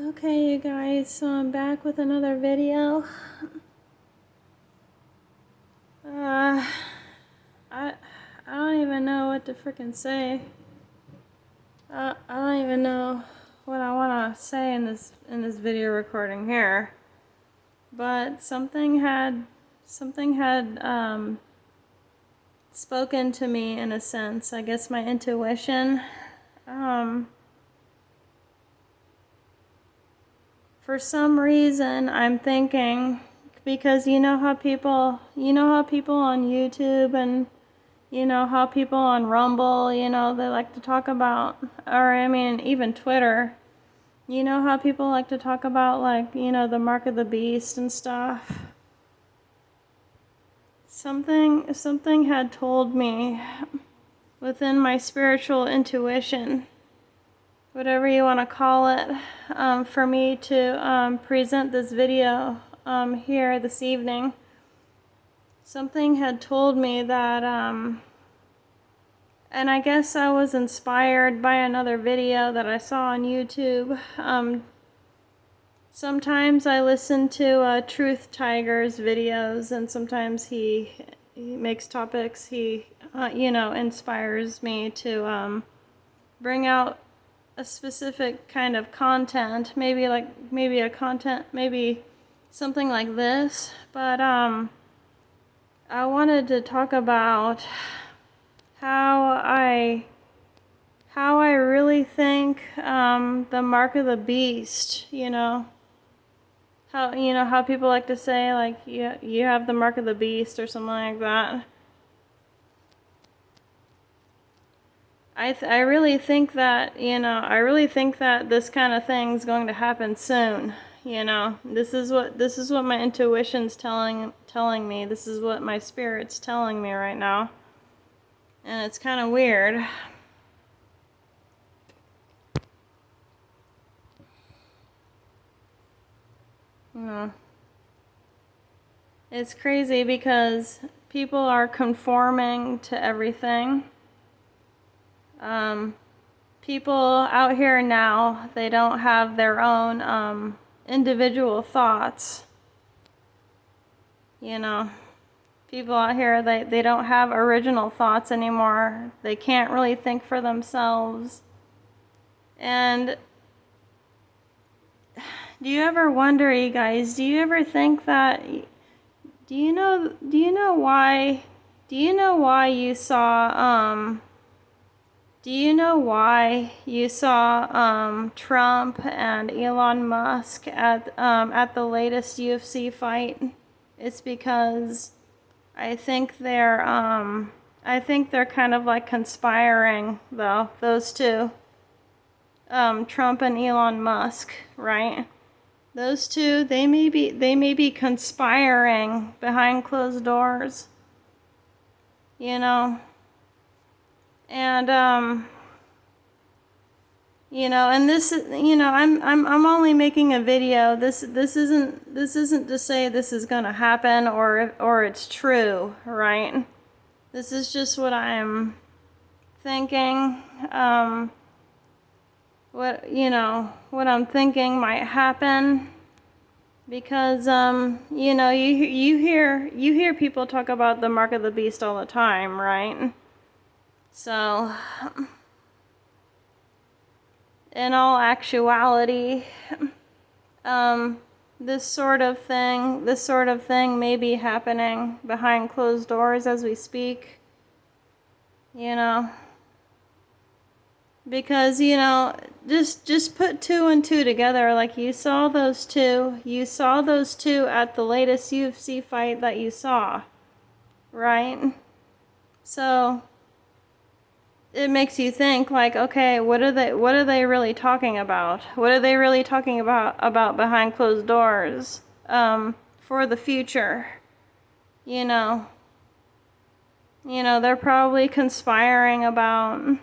Okay, you guys, so I'm back with another video. Uh, I don't even know what to freaking say. I don't even know what I want to say in this video recording here. But something had spoken to me in a sense. I guess my intuition. For some reason, I'm thinking, because you know how people on YouTube and you know how people on Rumble, they like to talk about, or I mean, even Twitter, you know how people like to talk about, like, the mark of the beast and stuff. Something had told me within my spiritual intuition, whatever you want to call it, for me to present this video here this evening. Something had told me that, and I guess I was inspired by another video that I saw on YouTube. Sometimes I listen to Truth Tiger's videos, and sometimes he makes topics. He, inspires me to bring out a specific kind of content, maybe something like this. But I wanted to talk about how I really think the mark of the beast, how people like to say, like, you have the mark of the beast or something like that. I really think that, this kind of thing's going to happen soon. This is what my intuition's telling me. This is what my spirit's telling me right now. And it's kind of weird. It's crazy because people are conforming to everything. People out here now, they don't have their own individual thoughts. People out here, they don't have original thoughts anymore. They can't really think for themselves. And do you ever wonder, you guys, do you ever think that, do you know why you saw Trump and Elon Musk at the latest UFC fight? It's because I think they're kind of like conspiring, though, those two. Trump and Elon Musk, right? Those two, they may be conspiring behind closed doors. And and this is, I'm only making a video. This isn't to say this is gonna happen or it's true, right? This is just what I'm thinking. What I'm thinking might happen, because you hear people talk about the mark of the beast all the time, right? So in all actuality, this sort of thing may be happening behind closed doors as we speak. Because, just put two and two together. Like, you saw those two at the latest UFC fight that you saw, right? So it makes you think, like, okay, what are they really talking about? What are they really talking about behind closed doors for the future? They're probably conspiring about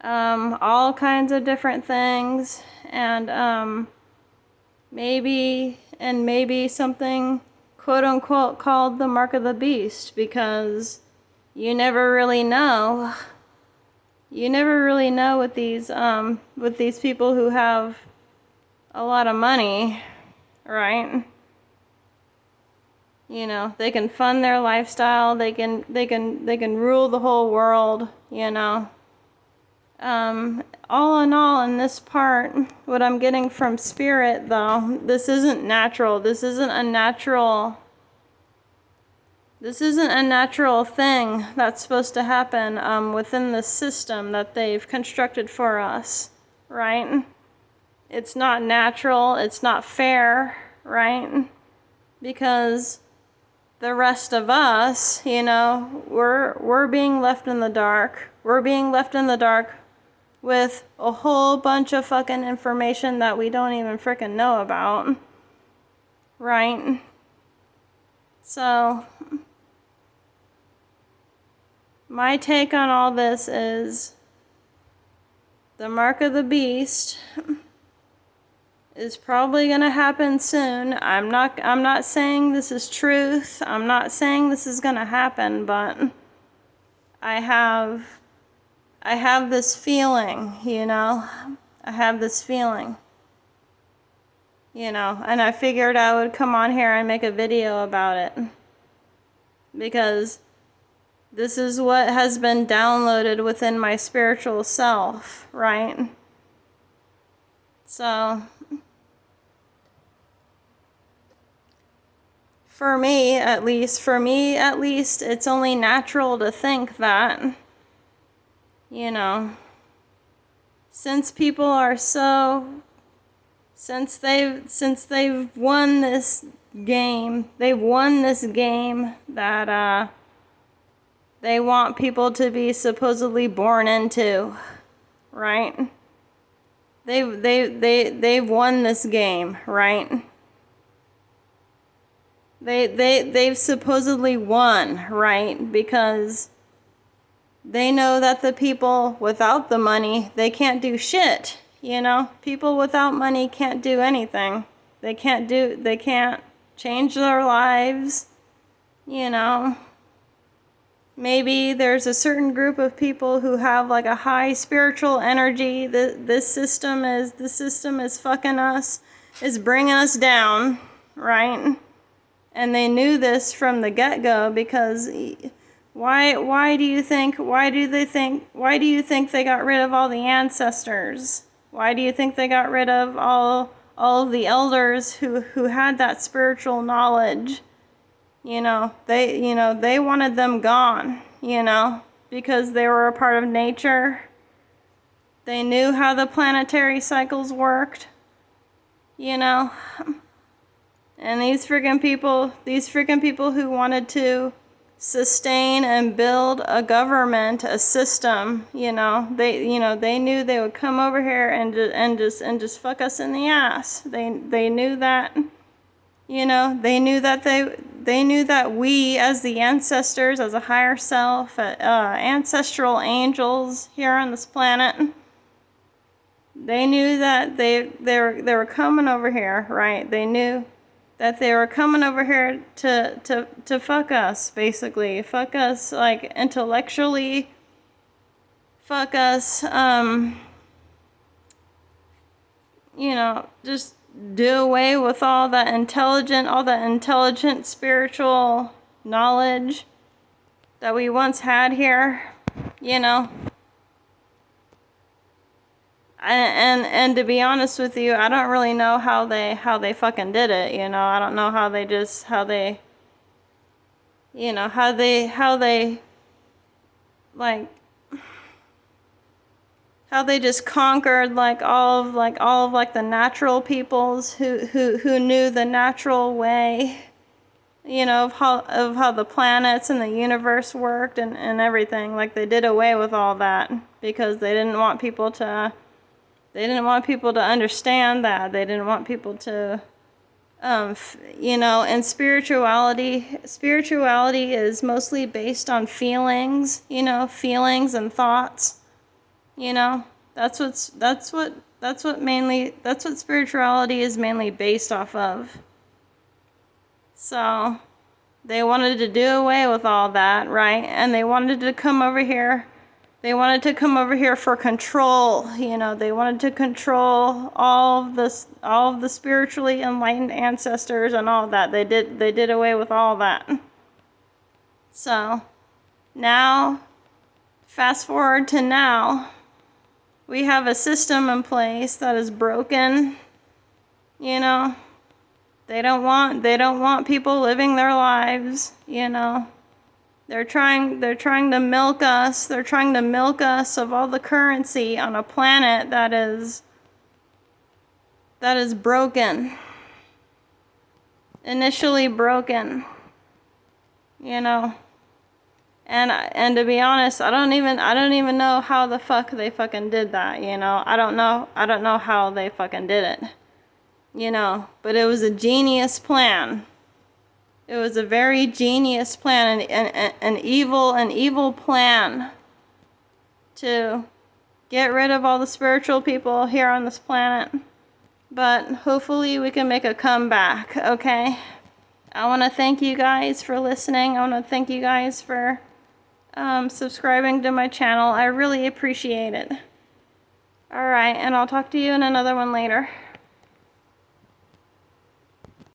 all kinds of different things, and maybe something quote unquote called the mark of the beast, because you never really know. You never really know with these people who have a lot of money, right? You know, they can fund their lifestyle, they can rule the whole world, you know. All in all, in this part, what I'm getting from spirit, though, this isn't natural. This isn't a natural thing that's supposed to happen within the system that they've constructed for us, right? It's not natural. It's not fair, right? Because the rest of us, you know, we're being left in the dark. We're being left in the dark with a whole bunch of fucking information that we don't even frickin' know about. Right? So, my take on all this is the mark of the beast is probably gonna happen soon. I'm not saying this is truth. I'm not saying this is gonna happen, but I have this feeling, you know. I have this feeling, you know, and I figured I would come on here and make a video about it because this is what has been downloaded within my spiritual self, right? So, for me at least, it's only natural to think that, you know, since people are so, since they've won this game, that they want people to be supposedly born into, right? They've won this game, right? They've supposedly won, right? Because they know that the people without the money, they can't do shit, you know? People without money can't do anything. They can't change their lives, you know? Maybe there's a certain group of people who have like a high spiritual energy. This system is fucking us, is bringing us down, right? And they knew this from the get-go because why do you think they got rid of all the ancestors? Why do you think they got rid of all of the elders who had that spiritual knowledge? You know, they wanted them gone, you know, because they were a part of nature. They knew how the planetary cycles worked, you know. And these freaking people who wanted to sustain and build a government, a system, you know, they knew they would come over here and just fuck us in the ass. They knew that, you know, they knew that we as the ancestors, as a higher self, ancestral angels here on this planet, they knew that they were coming over here, right? They knew that they were coming over here to fuck us, basically. Fuck us, like, intellectually. Fuck us, you know, just do away with all that intelligent spiritual knowledge that we once had here, you know. And to be honest with you, I don't really know how they fucking did it, you know. I don't know how they just conquered all of the natural peoples who knew the natural way, you know, of how the planets and the universe worked and everything. Like, they did away with all that because they didn't want people to understand that. They didn't want people to, you know, and spirituality is mostly based on feelings, you know, feelings and thoughts, you know. That's what spirituality is mainly based off of. So, they wanted to do away with all that, right? And they wanted to come over here They wanted to come over here for control, you know, they wanted to control all of the spiritually enlightened ancestors and all that. They did away with all that. So, now, fast forward to now, we have a system in place that is broken, you know. They don't want people living their lives, you know. They're trying to milk us. They're trying to milk us of all the currency on a planet that is broken. Initially broken. You know. And to be honest, I don't even know how the fuck they fucking did that, you know. I don't know how they fucking did it. You know, but it was a genius plan. It was a very genius plan, an evil plan to get rid of all the spiritual people here on this planet. But hopefully we can make a comeback, okay? I want to thank you guys for listening. I want to thank you guys for subscribing to my channel. I really appreciate it. Alright, and I'll talk to you in another one later.